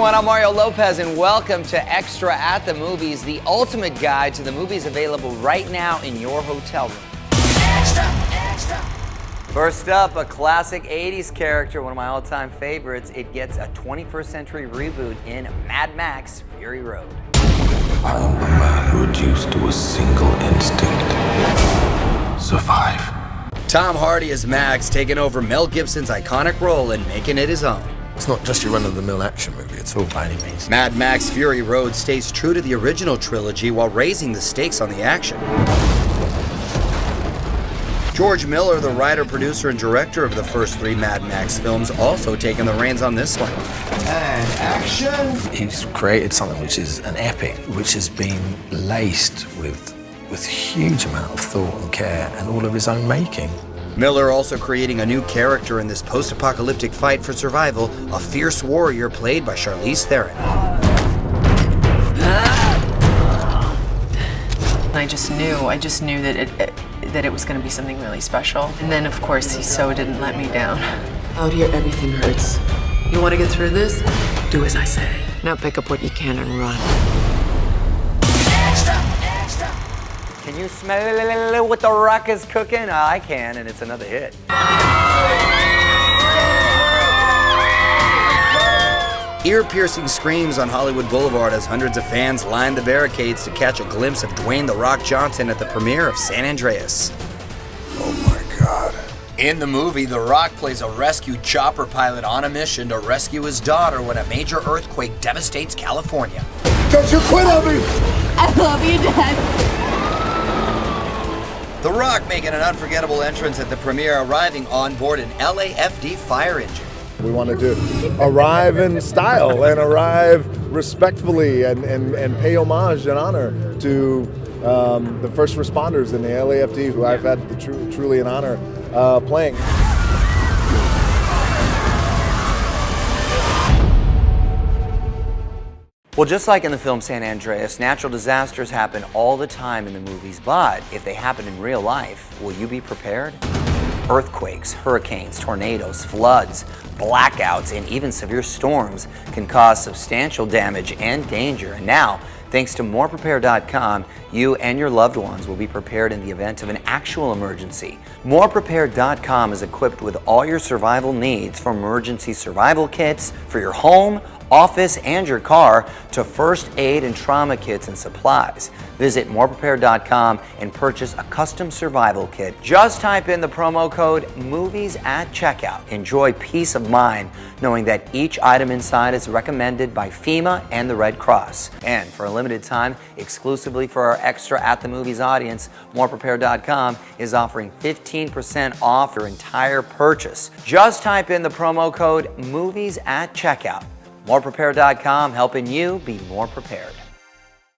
everyone, I'm Mario Lopez and welcome to Extra at the Movies, the ultimate guide to the movies available right now in your hotel room. Extra, extra. First up, a classic 80s character, one of my all-time favorites. It gets a 21st century reboot in Mad Max: Fury Road. I am a man reduced to a single instinct: survive. Tom Hardy as Max, taking over Mel Gibson's iconic role and making it his own. It's not just your run-of-the-mill action movie, it's all by any means. Mad Max: Fury Road stays true to the original trilogy while raising the stakes on the action. George Miller, the writer, producer, and director of the first three Mad Max films, also taking the reins on this one. And action! He's created something which is an epic, which has been laced with huge amount of thought and care and all of his own making. Miller also creating a new character in this post-apocalyptic fight for survival, a fierce warrior played by Charlize Theron. I just knew that it was going to be something really special. And then, of course, he so didn't let me down. Out here, everything hurts. You want to get through this? Do as I say. Now pick up what you can and run. Extra, extra. Can you smell what the Rock is cooking? I can, and it's another hit. Ear-piercing screams on Hollywood Boulevard as hundreds of fans lined the barricades to catch a glimpse of Dwayne "The Rock" Johnson at the premiere of San Andreas. Oh my God. In the movie, The Rock plays a rescue chopper pilot on a mission to rescue his daughter when a major earthquake devastates California. Don't you quit on me! I love you, Dad. The Rock making an unforgettable entrance at the premiere, arriving on board an LAFD fire engine. We wanted to arrive in style and arrive respectfully and pay homage and honor to the first responders in the LAFD, who I've had truly an honor playing. Well, just like in the film San Andreas, natural disasters happen all the time in the movies, but if they happen in real life, will you be prepared? Earthquakes, hurricanes, tornadoes, floods, blackouts, and even severe storms can cause substantial damage and danger. And now, thanks to MorePrepared.com, you and your loved ones will be prepared in the event of an actual emergency. MorePrepared.com is equipped with all your survival needs, from emergency survival kits for your home, office, and your car, to first aid and trauma kits and supplies. Visit MorePrepared.com and purchase a custom survival kit. Just type in the promo code MOVIES at checkout. Enjoy peace of mind knowing that each item inside is recommended by FEMA and the Red Cross. And for a limited time, exclusively for our Extra at the Movies audience, MorePrepared.com is offering 15% off your entire purchase. Just type in the promo code MOVIES at checkout. MorePrepared.com, helping you be more prepared.